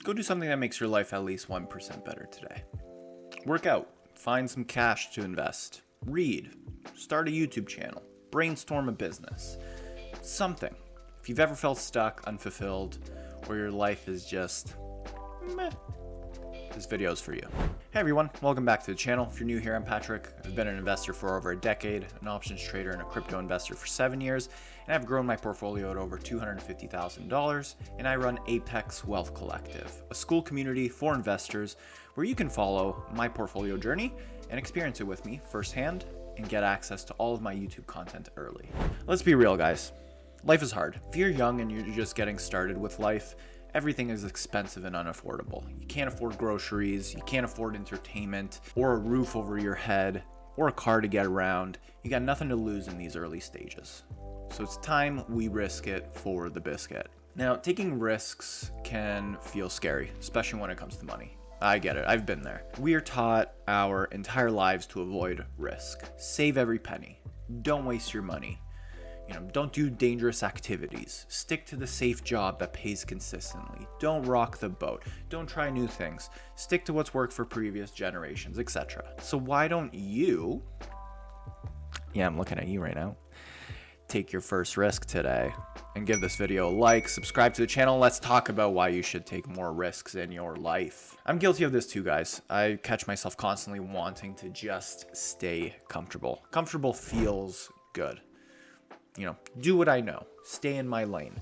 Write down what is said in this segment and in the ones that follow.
Go do something that makes your life at least 1% better today. Work out, find some cash to invest, read, start a YouTube channel, brainstorm a business, something. If you've ever felt stuck, unfulfilled, or your life is just meh, this video is for you. Hey everyone, welcome back to the channel. If you're new here, I'm Patrick. I've been an investor for over a decade, an options trader and a crypto investor for 7 years, and I've grown my portfolio at over $250,000, and I run Apex Wealth Collective, a school community for investors where you can follow my portfolio journey and experience it with me firsthand and get access to all of my YouTube content early. Let's be real, guys. Life is hard. If you're young and you're just getting started with life, everything is expensive and unaffordable. You can't afford groceries, you can't afford entertainment, or a roof over your head, or a car to get around. You got nothing to lose in these early stages. So it's time we risk it for the biscuit. Now, taking risks can feel scary, especially when it comes to money. I get it, I've been there. We are taught our entire lives to avoid risk. Save every penny. Don't waste your money. Don't do dangerous activities. Stick to the safe job that pays consistently. Don't rock the boat. Don't try new things. Stick to what's worked for previous generations, etc. So why don't you, I'm looking at you right now, take your first risk today and give this video a like, subscribe to the channel. Let's talk about why you should take more risks in your life. I'm guilty of this too, guys. I catch myself constantly wanting to just stay comfortable. Comfortable feels good. Do what I know, stay in my lane.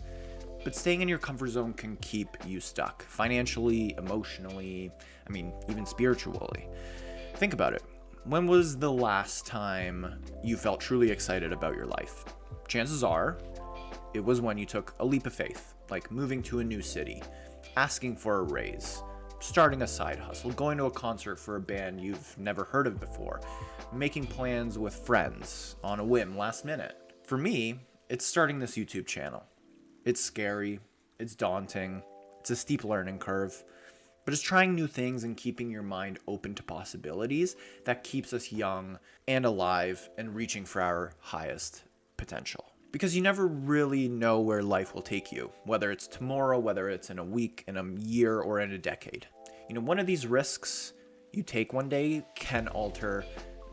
But staying in your comfort zone can keep you stuck financially, emotionally, even spiritually. Think about it. When was the last time you felt truly excited about your life? Chances are it was when you took a leap of faith, like moving to a new city, asking for a raise, starting a side hustle, going to a concert for a band you've never heard of before, making plans with friends on a whim last minute. For me, it's starting this YouTube channel. It's scary, it's daunting, it's a steep learning curve, but it's trying new things and keeping your mind open to possibilities that keeps us young and alive and reaching for our highest potential. Because you never really know where life will take you, whether it's tomorrow, whether it's in a week, in a year, or in a decade. One of these risks you take one day can alter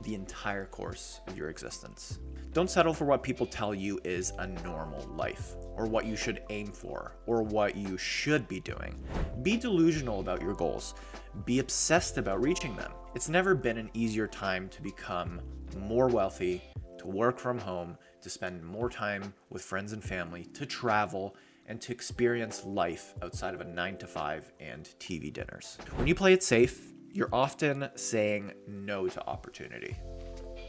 the entire course of your existence. Don't settle for what people tell you is a normal life, or what you should aim for, or what you should be doing. Be delusional about your goals. Be obsessed about reaching them. It's never been an easier time to become more wealthy, to work from home, to spend more time with friends and family, to travel, and to experience life outside of a 9-to-5 and TV dinners. When you play it safe, you're often saying no to opportunity.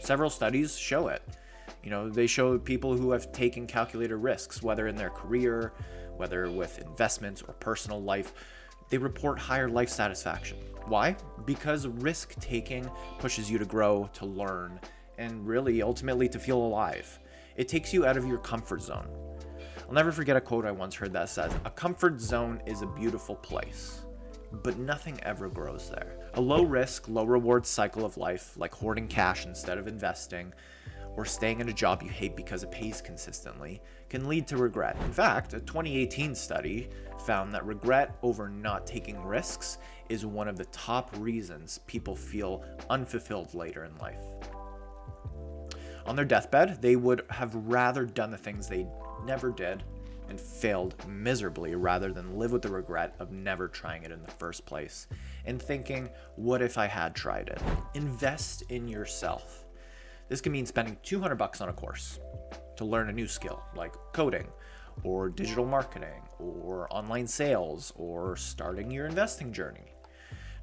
Several studies show it. They show people who have taken calculated risks, whether in their career, whether with investments or personal life, they report higher life satisfaction. Why? Because risk taking pushes you to grow, to learn, and really ultimately to feel alive. It takes you out of your comfort zone. I'll never forget a quote I once heard that says, "A comfort zone is a beautiful place, but nothing ever grows there." A low risk, low reward cycle of life, like hoarding cash instead of investing, or staying in a job you hate because it pays consistently, can lead to regret. In fact, a 2018 study found that regret over not taking risks is one of the top reasons people feel unfulfilled later in life. On their deathbed, they would have rather done the things they never did and failed miserably rather than live with the regret of never trying it in the first place and thinking, what if I had tried it? Invest in yourself. This can mean spending $200 on a course to learn a new skill like coding or digital marketing or online sales or starting your investing journey.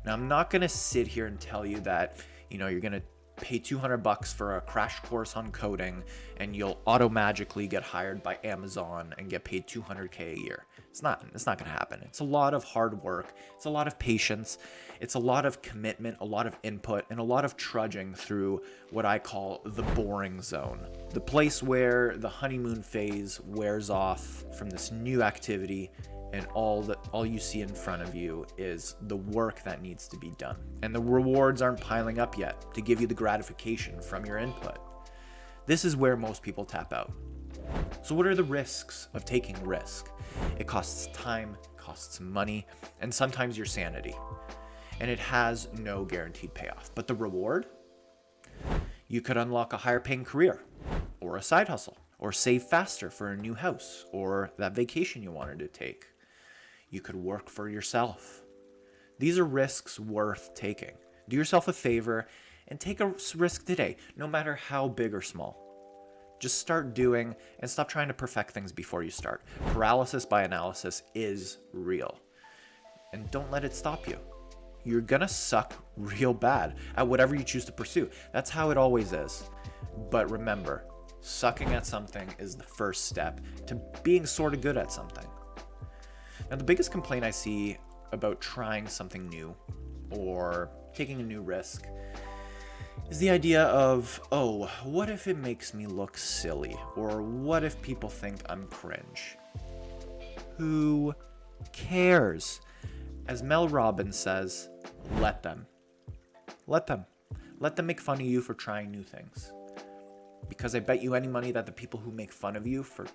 Now, I'm not going to sit here and tell you that, you're going to pay $200 for a crash course on coding and you'll auto-magically get hired by Amazon and get paid $200K a year. It's not going to happen. It's a lot of hard work. It's a lot of patience. It's a lot of commitment, a lot of input, and a lot of trudging through what I call the boring zone. The place where the honeymoon phase wears off from this new activity and all you see in front of you is the work that needs to be done. And the rewards aren't piling up yet to give you the gratification from your input. This is where most people tap out. So what are the risks of taking risk? It costs time, costs money, and sometimes your sanity. And it has no guaranteed payoff. But the reward? You could unlock a higher paying career, or a side hustle, or save faster for a new house, or that vacation you wanted to take. You could work for yourself. These are risks worth taking. Do yourself a favor and take a risk today, no matter how big or small. Just start doing and stop trying to perfect things before you start. Paralysis by analysis is real. And don't let it stop you. You're gonna suck real bad at whatever you choose to pursue. That's how it always is. But remember, sucking at something is the first step to being sort of good at something. Now, the biggest complaint I see about trying something new or taking a new risk is the idea of, oh, what if it makes me look silly? Or what if people think I'm cringe? Who cares? As Mel Robbins says, let them. Let them. Let them make fun of you for trying new things. Because I bet you any money that the people who make fun of you for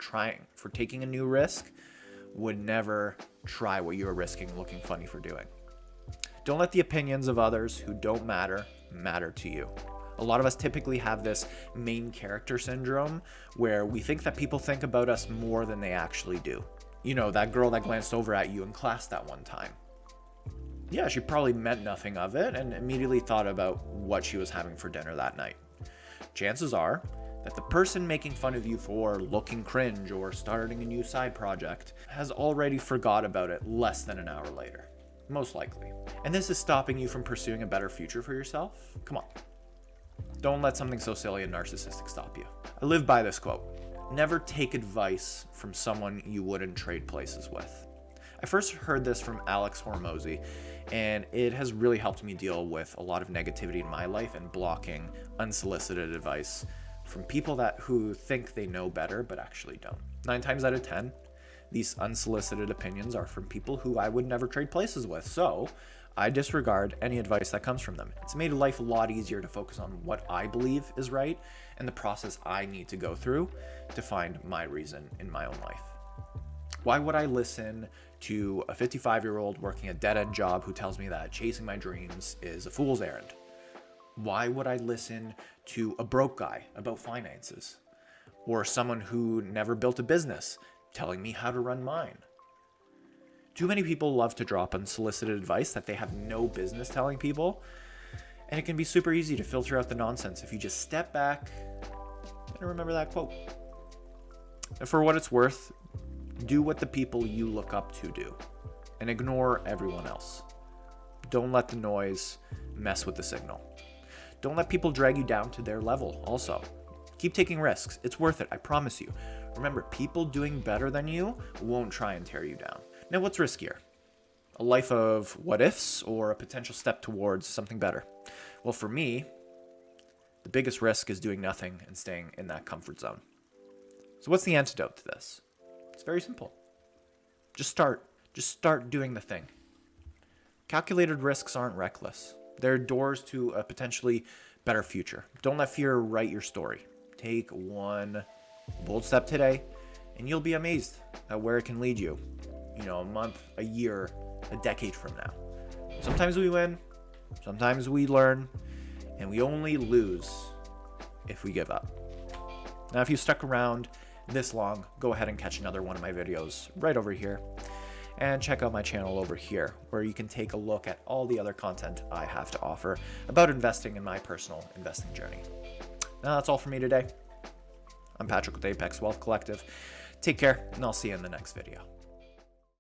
taking a new risk would never try what you're risking looking funny for doing. Don't let the opinions of others who don't matter to you. A lot of us typically have this main character syndrome where we think that people think about us more than they actually do. You know, that girl that glanced over at you in class that one time. Yeah, she probably meant nothing of it and immediately thought about what she was having for dinner that night. Chances are that the person making fun of you for looking cringe or starting a new side project has already forgot about it less than an hour later. Most likely. And this is stopping you from pursuing a better future for yourself? Come on. Don't let something so silly and narcissistic stop you. I live by this quote. Never take advice from someone you wouldn't trade places with. I first heard this from Alex Hormozy, and it has really helped me deal with a lot of negativity in my life and blocking unsolicited advice from people who think they know better but actually don't. 9 times out of 10, these unsolicited opinions are from people who I would never trade places with, so I disregard any advice that comes from them. It's made life a lot easier to focus on what I believe is right and the process I need to go through to find my reason in my own life. Why would I listen to a 55-year-old working a dead-end job who tells me that chasing my dreams is a fool's errand? Why would I listen to a broke guy about finances? Or someone who never built a business telling me how to run mine? Too many people love to drop unsolicited advice that they have no business telling people, and it can be super easy to filter out the nonsense if you just step back and remember that quote. And for what it's worth, do what the people you look up to do, and ignore everyone else. Don't let the noise mess with the signal. Don't let people drag you down to their level also. Keep taking risks. It's worth it, I promise you. Remember, people doing better than you won't try and tear you down. Now, what's riskier? A life of what ifs or a potential step towards something better? Well, for me, the biggest risk is doing nothing and staying in that comfort zone. So what's the antidote to this? It's very simple. Just start. Just start doing the thing. Calculated risks aren't reckless. They're doors to a potentially better future. Don't let fear write your story. Take one bold step today, and you'll be amazed at where it can lead you. You know, a month, a year, a decade from now. Sometimes we win, sometimes we learn, and we only lose if we give up. Now, if you stuck around this long, go ahead and catch another one of my videos right over here, and check out my channel over here, where you can take a look at all the other content I have to offer about investing in my personal investing journey. Now, that's all for me today. I'm Patrick with Apex Wealth Collective. Take care, and I'll see you in the next video.